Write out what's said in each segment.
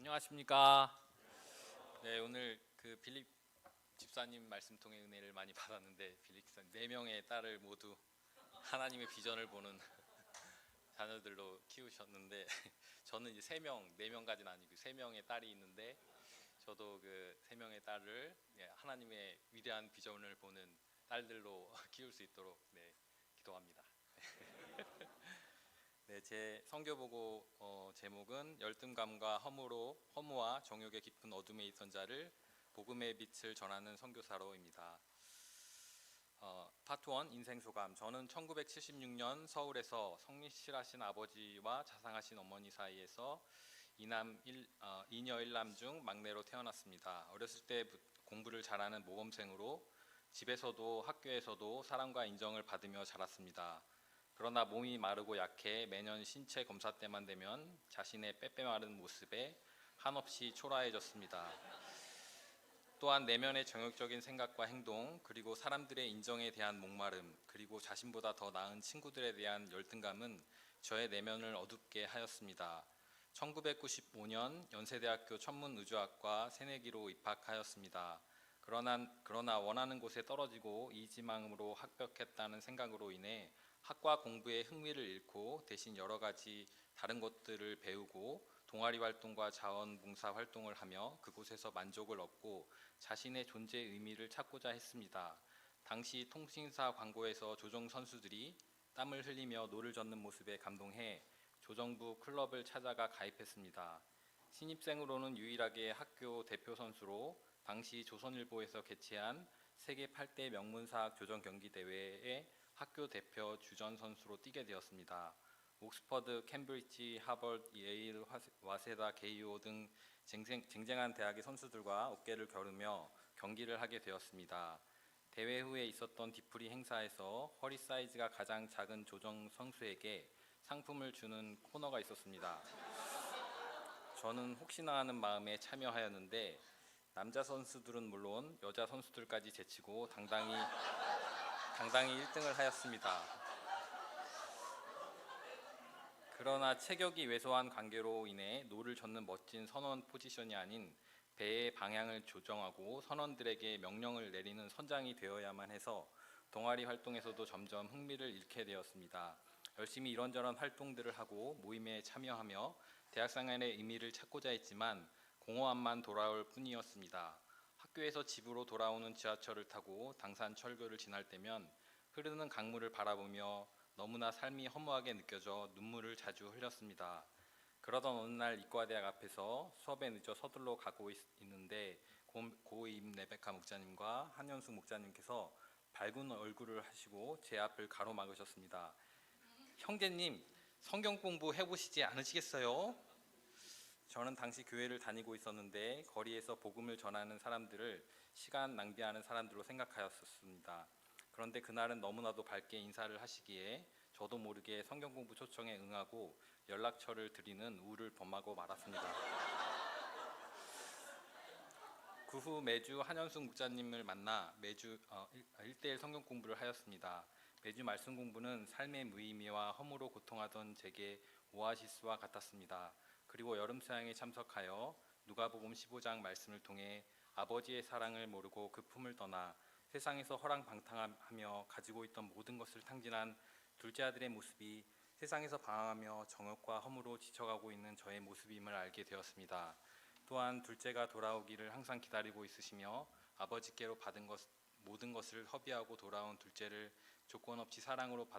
안녕하십니까. 네, 오늘 그 빌립 집사님 말씀 통해 은혜를 많이 받았는데 빌립 집사님 4명의 딸을 모두 하나님의 비전을 보는 자녀들로 키우셨는데 저는 이제 3명, 4명까지는 아니고 3명의 딸이 있는데 저도 그 3명의 딸을 하나님의 위대한 비전을 보는 딸들로 키울 수 있도록 기도합니다. 네, 제 선교 보고 제목은 열등감과 허무와 정욕의 깊은 어둠에 있던 자를 복음의 빛을 전하는 선교사로입니다. 파트 1 인생 소감. 저는 1976년 서울에서 성실하신 아버지와 자상하신 어머니 사이에서 이녀 1남 중 막내로 태어났습니다. 어렸을 때 공부를 잘하는 모범생으로 집에서도 학교에서도 사랑과 인정을 받으며 자랐습니다. 그러나 몸이 마르고 약해 매년 신체 검사 때만 되면 자신의 빼빼마른 모습에 한없이 초라해졌습니다. 또한 내면의 정욕적인 생각과 행동, 그리고 사람들의 인정에 대한 목마름, 그리고 자신보다 더 나은 친구들에 대한 열등감은 저의 내면을 어둡게 하였습니다. 1995년 연세대학교 천문의주학과 새내기로 입학하였습니다. 그러나 원하는 곳에 떨어지고 이지망으로 합격했다는 생각으로 인해 학과 공부에 흥미를 잃고 대신 여러 가지 다른 것들을 배우고 동아리 활동과 자원봉사 활동을 하며 그곳에서 만족을 얻고 자신의 존재의 의미를 찾고자 했습니다. 당시 통신사 광고에서 조정 선수들이 땀을 흘리며 노를 젓는 모습에 감동해 조정부 클럽을 찾아가 가입했습니다. 신입생으로는 유일하게 학교 대표 선수로 당시 조선일보에서 개최한 세계 8대 명문사학 조정 경기 대회에 학교 대표 주전 선수로 뛰게 되었습니다. 옥스퍼드, 캠브리지, 하버드, 예일, 와세다, 게이오 등 쟁쟁한 대학의 선수들과 어깨를 겨루며 경기를 하게 되었습니다. 대회 후에 있었던 뒤풀이 행사에서 허리 사이즈가 가장 작은 조정 선수에게 상품을 주는 코너가 있었습니다. 저는 혹시나 하는 마음에 참여하였는데 남자 선수들은 물론 여자 선수들까지 제치고 당당히 1등을 하였습니다. 그러나 체격이 왜소한 관계로 인해 노를 젓는 멋진 선원 포지션이 아닌 배의 방향을 조정하고 선원들에게 명령을 내리는 선장이 되어야만 해서 동아리 활동에서도 점점 흥미를 잃게 되었습니다. 열심히 이런저런 활동들을 하고 모임에 참여하며 대학생활의 의미를 찾고자 했지만 공허함만 돌아올 뿐이었습니다. 학교에서 집으로 돌아오는 지하철을 타고 당산철교를 지날 때면 흐르는 강물을 바라보며 너무나 삶이 허무하게 느껴져 눈물을 자주 흘렸습니다. 그러던 어느 날 이과대학 앞에서 수업에 늦어 서둘러 가고 있는데 고임 레베카 목사님과 한현숙 목사님께서 밝은 얼굴을 하시고 제 앞을 가로막으셨습니다. 형제님, 성경 공부 해보시지 않으시겠어요? 저는 당시 교회를 다니고 있었는데 거리에서 복음을 전하는 사람들을 시간 낭비하는 사람들로 생각하였습니다. 그런데 그날은 너무나도 밝게 인사를 하시기에 저도 모르게 성경 공부 초청에 응하고 연락처를 드리는 우를 범하고 말았습니다. 그 후 매주 한현숙 목사님을 만나 매주 1대1 성경 공부를 하였습니다. 매주 말씀 공부는 삶의 무의미와 허무로 고통하던 제게 오아시스와 같았습니다. 그리고 여름 수양에 참석하여 누가복음 15장 말씀을 통해 아버지의 사랑을 모르고 그 품을 떠나 세상에서 허랑방탕하며 가지고 있던 모든 것을 탕진한 둘째 아들의 모습이 세상에서 방황하며 정욕과 허무로 지쳐가고 있는 저의 모습임을 알게 되었습니다. 또한 둘째가 돌아오기를 항상 기다리고 있으시며 아버지께로 받은 모든 것을 허비하고 돌아온 둘째를 조건 없이 사랑으로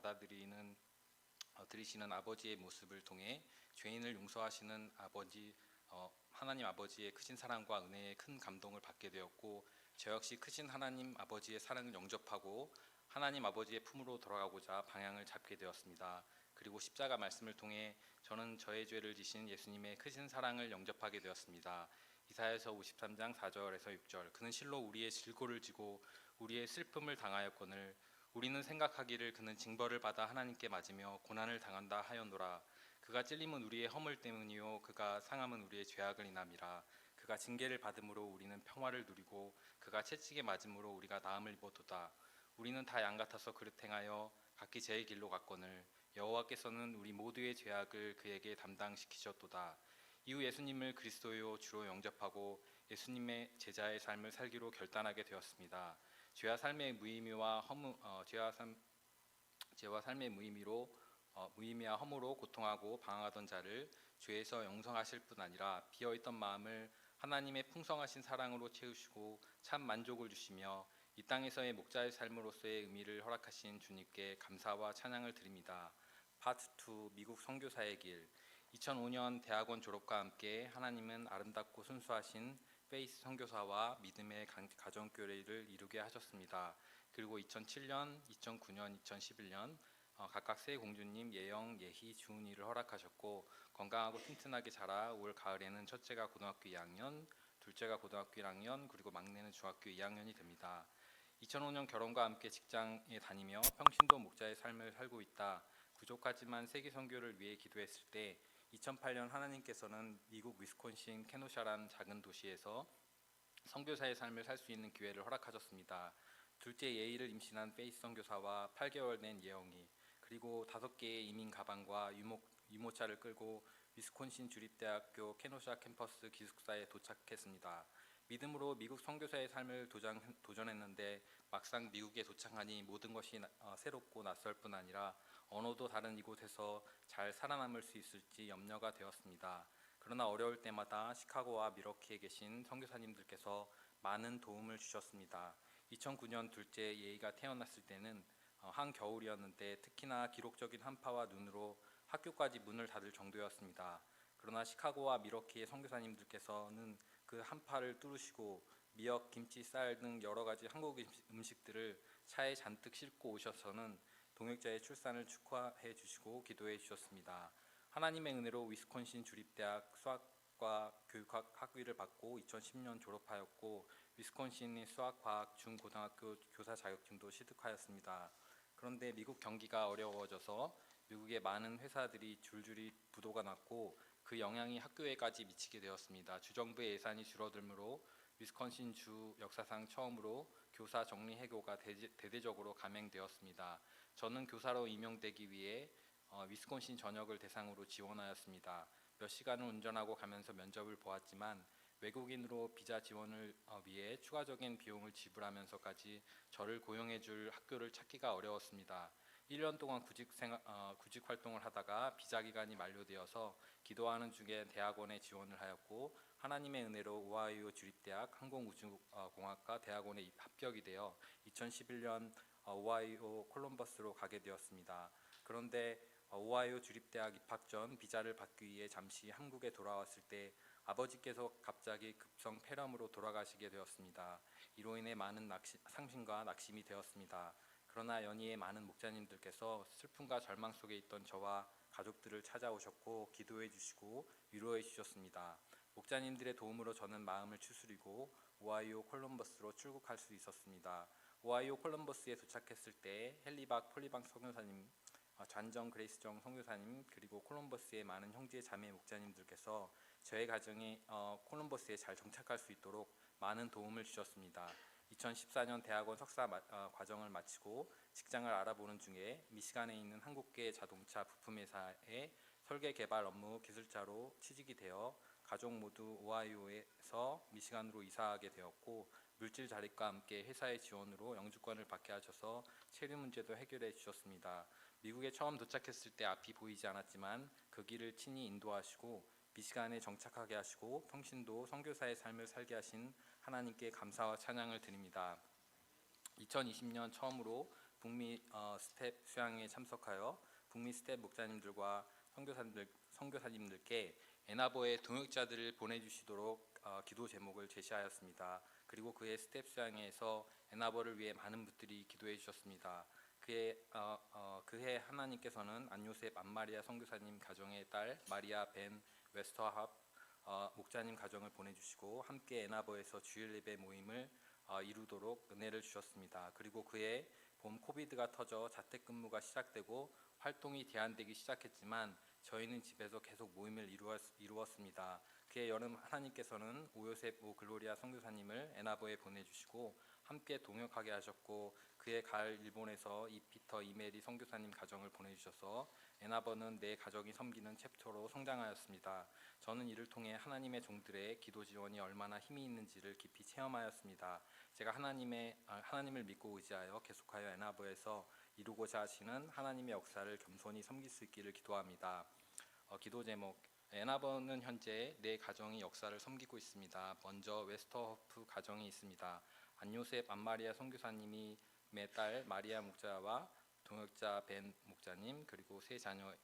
들이시는 아버지의 모습을 통해 죄인을 용서하시는 하나님 아버지의 크신 사랑과 은혜에 큰 감동을 받게 되었고 저 역시 크신 하나님 아버지의 사랑을 영접하고 하나님 아버지의 품으로 돌아가고자 방향을 잡게 되었습니다. 그리고 십자가 말씀을 통해 저는 저의 죄를 지신 예수님의 크신 사랑을 영접하게 되었습니다. 이사야서 53장 4절에서 6절. 그는 실로 우리의 질고를 지고 우리의 슬픔을 당하였거늘 우리는 생각하기를 그는 징벌을 받아 하나님께 맞으며 고난을 당한다 하였노라. 그가 찔림은 우리의 허물 때문이요 그가 상함은 우리의 죄악을 인함이라. 그가 징계를 받음으로 우리는 평화를 누리고 그가 채찍에 맞음으로 우리가 나음을 입었도다. 우리는 다 양 같아서 그릇 행하여 각기 제 길로 갔거늘 여호와께서는 우리 모두의 죄악을 그에게 담당시키셨도다. 이후 예수님을 그리스도요 주로 영접하고 예수님의 제자의 삶을 살기로 결단하게 되었습니다. 죄와 삶의 무의미와 무의미와 허무로 고통하고 방황하던 자를 죄에서 영성하실 뿐 아니라 비어있던 마음을 하나님의 풍성하신 사랑으로 채우시고 참 만족을 주시며 이 땅에서의 목자의 삶으로서의 의미를 허락하신 주님께 감사와 찬양을 드립니다. 파트 2 미국 선교사의 길. 2005년 대학원 졸업과 함께 하나님은 아름답고 순수하신 페이스 선교사와 믿음의 가정교회를 이루게 하셨습니다. 그리고 2007년, 2009년, 2011년 각각 세 공주님 예영, 예희, 주은이를 허락하셨고 건강하고 튼튼하게 자라 올 가을에는 첫째가 고등학교 2학년, 둘째가 고등학교 1학년, 그리고 막내는 중학교 2학년이 됩니다. 2005년 결혼과 함께 직장에 다니며 평신도 목자의 삶을 살고 있다. 부족하지만 세계 선교를 위해 기도했을 때 2008년 하나님께서는 미국 위스콘신 케노샤라는 작은 도시에서 선교사의 삶을 살 수 있는 기회를 허락하셨습니다. 둘째 예의를 임신한 페이스 선교사와 8개월 된 예영이 그리고 5개의 이민 가방과 유모차를 끌고 위스콘신 주립대학교 케노샤 캠퍼스 기숙사에 도착했습니다. 믿음으로 미국 선교사의 삶을 도전했는데 막상 미국에 도착하니 모든 것이 새롭고 낯설 뿐 아니라 언어도 다른 이곳에서 잘 살아남을 수 있을지 염려가 되었습니다. 그러나 어려울 때마다 시카고와 미러키에 계신 선교사님들께서 많은 도움을 주셨습니다. 2009년 둘째 예의가 태어났을 때는 한겨울이었는데 특히나 기록적인 한파와 눈으로 학교까지 문을 닫을 정도였습니다. 그러나 시카고와 미러키의 선교사님들께서는 그 한파를 뚫으시고 미역, 김치, 쌀 등 여러 가지 한국 음식들을 차에 잔뜩 싣고 오셔서는 동역자의 출산을 축하해 주시고 기도해 주셨습니다. 하나님의 은혜로 위스콘신 주립대학 수학과 교육학 학위를 받고 2010년 졸업하였고 위스콘신의 수학과학 중고등학교 교사 자격증도 취득하였습니다. 그런데 미국 경기가 어려워져서 미국의 많은 회사들이 줄줄이 부도가 났고 그 영향이 학교에까지 미치게 되었습니다. 주정부의 예산이 줄어들므로 위스콘신 주 역사상 처음으로 교사 정리해고가 대대적으로 감행되었습니다. 저는 교사로 임용되기 위해 위스콘신 전역을 대상으로 지원하였습니다. 몇 시간을 운전하고 가면서 면접을 보았지만 외국인으로 비자 지원을 위해 추가적인 비용을 지불하면서까지 저를 고용해줄 학교를 찾기가 어려웠습니다. 1년 동안 구직 활동을 하다가 비자 기간이 만료되어서 기도하는 중에 대학원에 지원을 하였고 하나님의 은혜로 오하이오 주립대학 항공우주공학과 대학원에 합격이 되어 2011년 오하이오 콜럼버스로 가게 되었습니다. 그런데 오하이오 주립대학 입학 전 비자를 받기 위해 잠시 한국에 돌아왔을 때 아버지께서 갑자기 급성 폐렴으로 돌아가시게 되었습니다. 이로 인해 많은 상심과 낙심이 되었습니다. 그러나 연희의 많은 목자님들께서 슬픔과 절망 속에 있던 저와 가족들을 찾아오셨고 기도해 주시고 위로해 주셨습니다. 목자님들의 도움으로 저는 마음을 추스리고 오하이오 콜럼버스로 출국할 수 있었습니다. 오하이오 콜럼버스에 도착했을 때 헨리박 폴리방 선교사님, 잔정 그레이스정 선교사님 그리고 콜럼버스의 많은 형제 자매 목자님들께서 저의 가정이 콜럼버스에 잘 정착할 수 있도록 많은 도움을 주셨습니다. 2014년 대학원 석사 과정을 마치고 직장을 알아보는 중에 미시간에 있는 한국계 자동차 부품회사의 설계 개발 업무 기술자로 취직이 되어 가족 모두 오하이오에서 미시간으로 이사하게 되었고 물질 자립과 함께 회사의 지원으로 영주권을 받게 하셔서 체류 문제도 해결해 주셨습니다. 미국에 처음 도착했을 때 앞이 보이지 않았지만 그 길을 친히 인도하시고 미시간에 정착하게 하시고 평신도 선교사의 삶을 살게 하신 하나님께 감사와 찬양을 드립니다. 2020년 처음으로 북미 스텝 수양에 참석하여 북미 스텝 목자님들과 선교사님들께 에나보의 동역자들을 보내주시도록 기도 제목을 제시하였습니다. 그리고 그의 스텝 수양회에서 에나보를 위해 많은 분들이 기도해 주셨습니다. 그해 하나님께서는 안요셉 안마리아 선교사님 가정의 딸 마리아 벤 웨스터합 목자님 가정을 보내주시고 함께 에나버에서 주일 예배 모임을 이루도록 은혜를 주셨습니다. 그리고 그해 봄 코비드가 터져 자택근무가 시작되고 활동이 제한되기 시작했지만 저희는 집에서 계속 모임을 이루었습니다. 그해 여름 하나님께서는 오요셉 오 글로리아 선교사님을 에나버에 보내주시고 함께 동역하게 하셨고 그해 가을 일본에서 이피터 이메리 선교사님 가정을 보내주셔서 앤아버는 내 가정이 섬기는 챕터로 성장하였습니다. 저는 이를 통해 하나님의 종들의 기도 지원이 얼마나 힘이 있는지를 깊이 체험하였습니다. 제가 하나님을 믿고 의지하여 계속하여 앤아버에서 이루고자 하시는 하나님의 역사를 겸손히 섬길 수 있기를 기도합니다. 기도 제목: 앤아버는 현재 내 가정이 역사를 섬기고 있습니다. 먼저 웨스터호프 가정이 있습니다. 안요셉 안마리아 선교사님이 딸 마리아 목자와 동역자 벤 목자님, 그리고 세 자녀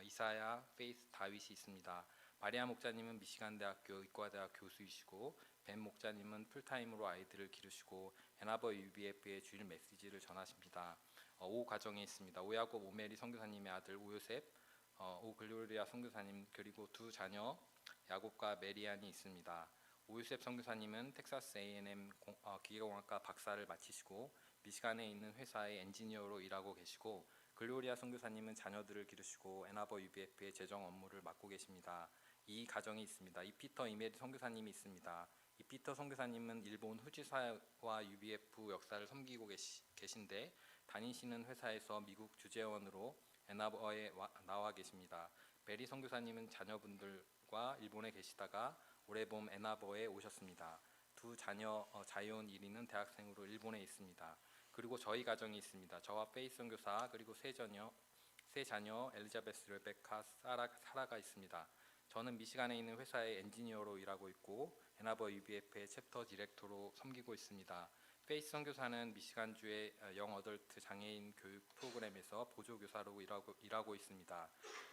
이사야, 페이스, 다윗이 있습니다. 마리아 목자님은 미시간 대학교 의과대학 교수이시고 벤 목자님은 풀타임으로 아이들을 기르시고 앤아버 UBF의 주일 메시지를 전하십니다. 오 가정에 있습니다. 오야곱 오메리 선교사님의 아들 오요셉, 오 글로리아 선교사님, 그리고 두 자녀 야곱과 메리안이 있습니다. 오요셉 선교사님은 텍사스 A&M 기계공학과 박사를 마치시고 미시간에 있는 회사의 엔지니어로 일하고 계시고, 글로리아 선교사님은 자녀들을 기르시고 앤아버 UBF의 재정 업무를 맡고 계십니다. 이 가정이 있습니다. 이피터 이메리 선교사님이 있습니다. 이피터 선교사님은 일본 후지사와 UBF 역사를 섬기고 계신데 다니시는 회사에서 미국 주재원으로 앤아버에 나와 계십니다. 메리 선교사님은 자녀분들과 일본에 계시다가 올해 봄 앤아버에 오셨습니다. 두 자녀 자이온 1위는 대학생으로 일본에 있습니다. 그리고 저희 가정이 있습니다. 저와 페이스 선교사, 그리고 세 자녀 엘리자베스, 레베카, 사라가 있습니다. 저는 미시간에 있는 회사의 엔지니어로 일하고 있고 앤아버 UBF의 챕터 디렉터로 섬기고 있습니다. 페이스 선교사는 미시간주의 영 어덜트 장애인 교육 프로그램에서 보조교사로 일하고 있습니다.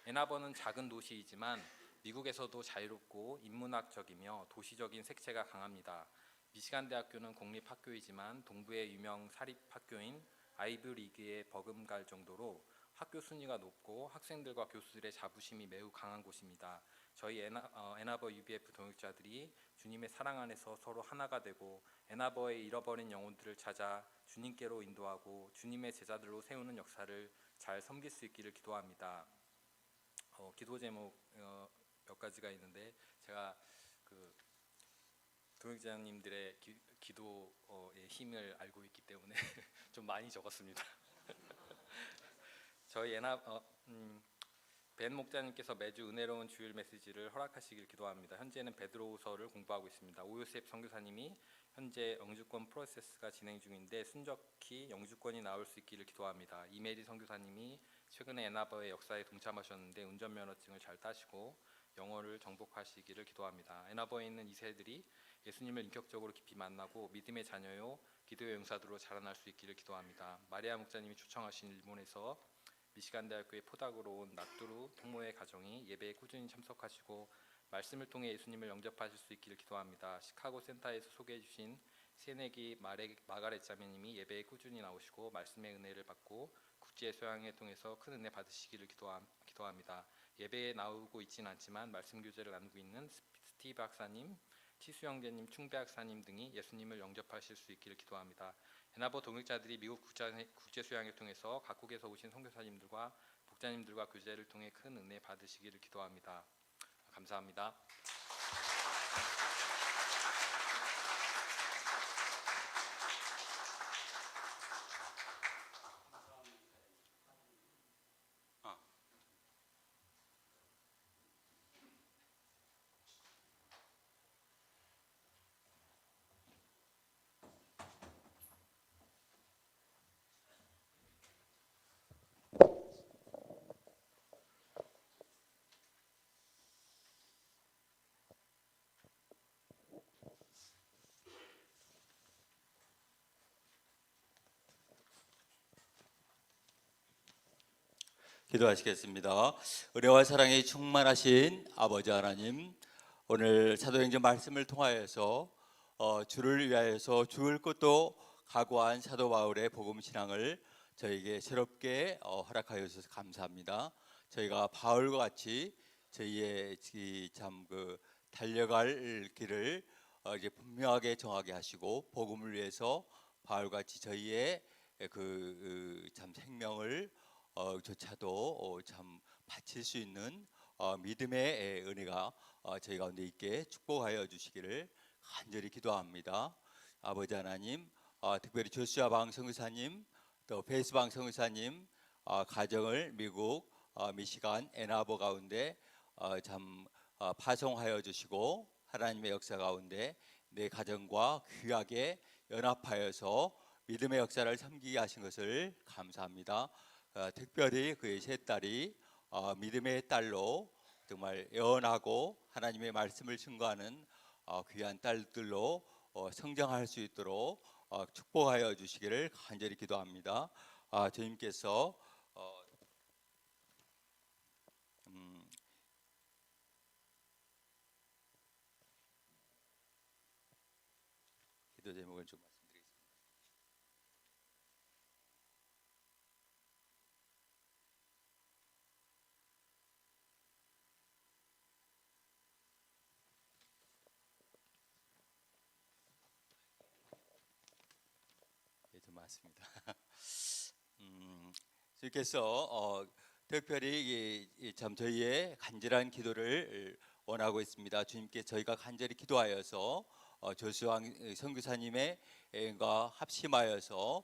앤아버는 작은 도시이지만 미국에서도 자유롭고 인문학적이며 도시적인 색채가 강합니다. 미시간 대학교는 공립학교이지만 동부의 유명 사립학교인 아이브리그에 버금갈 정도로 학교 순위가 높고 학생들과 교수들의 자부심이 매우 강한 곳입니다. 저희 앤아버 UBF 동역자들이 주님의 사랑 안에서 서로 하나가 되고 앤아버의 잃어버린 영혼들을 찾아 주님께로 인도하고 주님의 제자들로 세우는 역사를 잘 섬길 수 있기를 기도합니다. 기도 제목 몇 가지가 있는데 제가 그 동역자님들의 기도의 힘을 알고 있기 때문에 좀 많이 적었습니다. 저희 벤 목자님께서 매주 은혜로운 주일 메시지를 허락하시길 기도합니다. 현재는 베드로후서를 공부하고 있습니다. 오요셉 선교사님이 현재 영주권 프로세스가 진행 중인데 순적히 영주권이 나올 수 있기를 기도합니다. 이메리 선교사님이 최근에 앤아버의 역사에 동참하셨는데 운전면허증을 잘 따시고 영어를 정복하시기를 기도합니다. 앤아버에 있는 2세들이 예수님을 인격적으로 깊이 만나고 믿음의 자녀요 기도의 용사들로 자라날 수 있기를 기도합니다. 마리아 목자님이 초청하신 일본에서 미시간 대학교의 포닥으로 온 나뚜루 통모의 가정이 예배에 꾸준히 참석하시고 말씀을 통해 예수님을 영접하실 수 있기를 기도합니다. 시카고 센터에서 소개해 주신 새내기 마가렛 자매님이 예배에 꾸준히 나오시고 말씀의 은혜를 받고 국제 소양회 통해서 큰 은혜 받으시기를 기도합니다. 예배에 나오고 있지는 않지만 말씀 교제를 나누고 있는 스티브 박사님, 치수 형제님, 충배 박사님 등이 예수님을 영접하실 수 있기를 기도합니다. 앤아버 동역자들이 미국 국제 수양회 통해서 각국에서 오신 선교사님들과 목자님들과 교제를 통해 큰 은혜 받으시기를 기도합니다. 감사합니다. 기도하시겠습니다. 은혜와 사랑이 충만하신 아버지 하나님, 오늘 사도행전 말씀을 통하여서 주를 위하여서 죽을 것도 각오한 사도 바울의 복음 신앙을 저에게 새롭게 허락하여 주셔서 감사합니다. 저희가 바울과 같이 저희의 참 달려갈 길을 이제 분명하게 정하게 하시고 복음을 위해서 바울과 같이 저희의 참 생명을 조차도 참 바칠 수 있는 믿음의 은혜가 저희 가운데 있게 축복하여 주시기를 간절히 기도합니다. 아버지 하나님, 특별히 조수아 방 선교사님, 또 베이스 방 선교사님 가정을 미국 미시간 앤아버 가운데 참 파송하여 주시고 하나님의 역사 가운데 내 가정과 귀하게 연합하여서 믿음의 역사를 섬기게 하신 것을 감사합니다. 특별히 그의 세 딸이 믿음의 딸로 정말 예언하고 하나님의 말씀을 증거하는 귀한 딸들로 성장할 수 있도록 축복하여 주시기를 간절히 기도합니다. 주님께서 기도 제목을 좀 말씀드리겠습니다. 예, 좀 맞습니다. 주께서 특별히 참 저희의 간절한 기도를 원하고 있습니다. 주님께 저희가 간절히 기도하여서 조수왕 선교사님과 합심하여서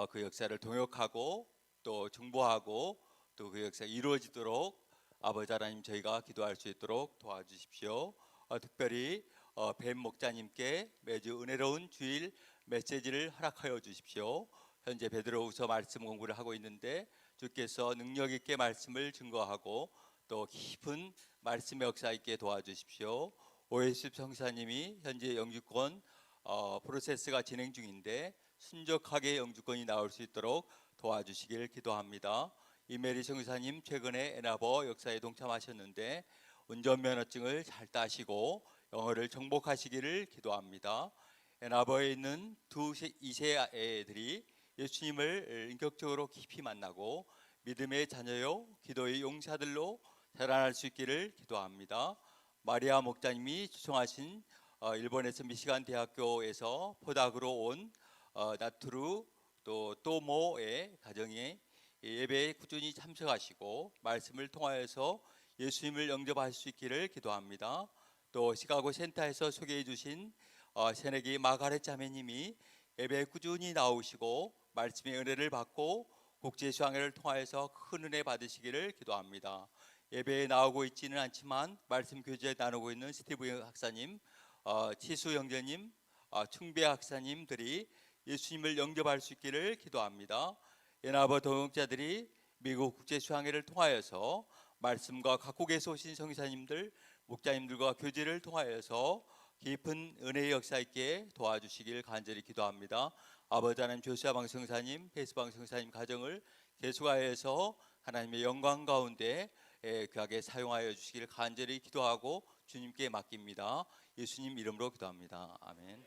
그 역사를 동역하고 또 중보하고 또 그 역사가 이루어지도록 아버지 하나님 저희가 기도할 수 있도록 도와주십시오. 특별히 뱀 목자님께 매주 은혜로운 주일 메시지를 허락하여 주십시오. 현재 베드로후서 말씀 공부를 하고 있는데 주께서 능력 있게 말씀을 증거하고 또 깊은 말씀의 역사 있게 도와주십시오. 오해습 성사님이 현재 영주권 프로세스가 진행 중인데 순적하게 영주권이 나올 수 있도록 도와주시길 기도합니다. 이메리 성사님 최근에 앤아버 역사에 동참하셨는데 운전면허증을 잘 따시고 영어를 정복하시기를 기도합니다. 앤아버에 있는 2세 아이들이 예수님을 인격적으로 깊이 만나고 믿음의 자녀요 기도의 용사들로 자라날 수 있기를 기도합니다. 마리아 목자님이 추천하신 일본에서 미시간 대학교에서 포닥으로 온 나투루 또 또모의 가정에 예배에 꾸준히 참석하시고 말씀을 통하여서 예수님을 영접할 수 있기를 기도합니다. 또 시카고 센터에서 소개해 주신 새내기 마가렛 자매님이 예배에 꾸준히 나오시고 말씀의 은혜를 받고 국제 수양회를 통하여서 큰 은혜 받으시기를 기도합니다. 예배에 나오고 있지는 않지만 말씀 교제 나누고 있는 스티브 학사님, 치수 형제님, 충배 학사님들이 예수님을 영접할 수 있기를 기도합니다. 앤아버 동역자들이 미국 국제 수양회를 통하여서 말씀과 각국에서 오신 성사님들, 목자님들과 교제를 통하여서 깊은 은혜의 역사 있게 도와주시길 간절히 기도합니다. 아버지 하나님 조수아 방성사님, 페이스 방성사님 가정을 계속하여서 하나님의 영광 가운데 귀하게 사용하여 주시기를 간절히 기도하고 주님께 맡깁니다. 예수님 이름으로 기도합니다. 아멘.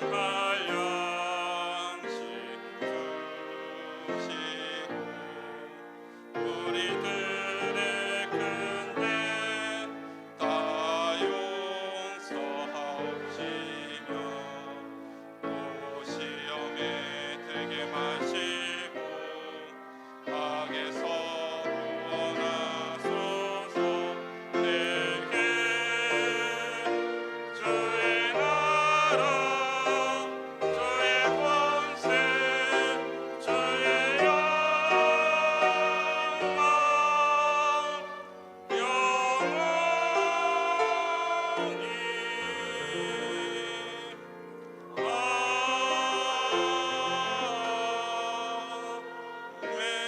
한량씩 주시고 우리들의 큰죄 다 용서하옵시며 또 시험에 들게 마시고 악에서 구원하소서. 내게 주의 나라 주의 권세 주의 영광 영원히 아멘.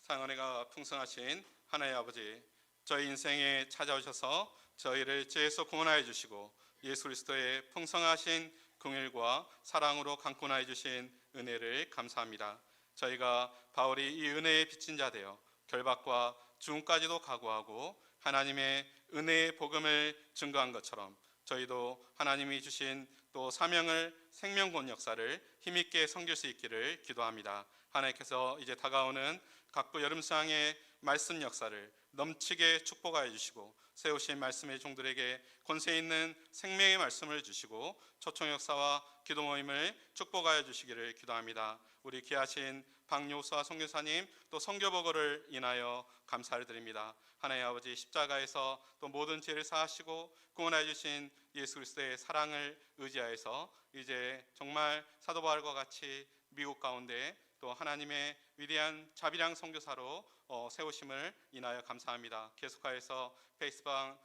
상은혜가 풍성하신 하나님 아버지, 저희 인생에 찾아오셔서 저희를 죄에서 구원하여 주시고 예수 그리스도의 풍성하신 긍휼과 사랑으로 강권하여 주신 은혜를 감사합니다. 저희가 바울이 이 은혜에 빚진 자 되어 결박과 죽음까지도 각오하고 하나님의 은혜의 복음을 증거한 것처럼 저희도 하나님이 주신 또 사명을 생명권 역사를 힘있게 섬길 수 있기를 기도합니다. 하나님께서 이제 다가오는 각부 여름상의 말씀 역사를 넘치게 축복하여 주시고 세우신 말씀의 종들에게 권세 있는 생명의 말씀을 주시고 초청 역사와 기도 모임을 축복하여 주시기를 기도합니다. 우리 귀하신 박요수아 선교사님 또 선교보고를 인하여 감사를 드립니다. 하나님 아버지, 십자가에서 또 모든 죄를 사하시고 구원하여 주신 예수 그리스도의 사랑을 의지하여서 이제 정말 사도 바울과 같이 미국 가운데 또 하나님의 위대한 자비랑 선교사로 세우심을 인하여 감사합니다. 계속하여서 페이스방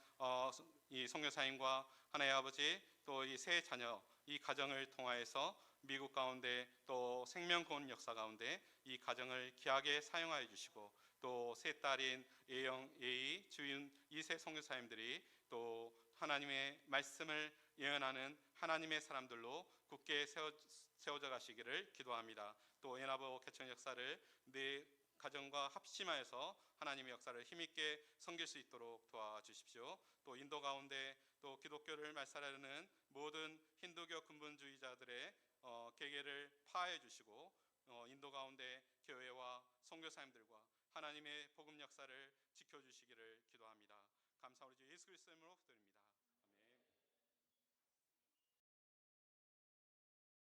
이 선교사님과 하나님 아버지 또 이 세 자녀 이 가정을 통하여서 미국 가운데 또 생명구원 역사 가운데 이 가정을 귀하게 사용하여 주시고 또 세 딸인 예영, 예희, 주윤 이 세 선교사님들이 또 하나님의 말씀을 예언하는 하나님의 사람들로 굳게 세워져 가시기를 기도합니다. 또 연합어 개척 역사를 내 가정과 합심하여서 하나님의 역사를 힘있게 섬길 수 있도록 도와주십시오. 또 인도 가운데 또 기독교를 말살하려는 모든 힌두교 근본주의자들의 계계를 파해 주시고 인도 가운데 교회와 선교사님들과 하나님의 복음 역사를 지켜주시기를 기도합니다. 감사하오니 예수 그리스도 이름으로 기도드립니다.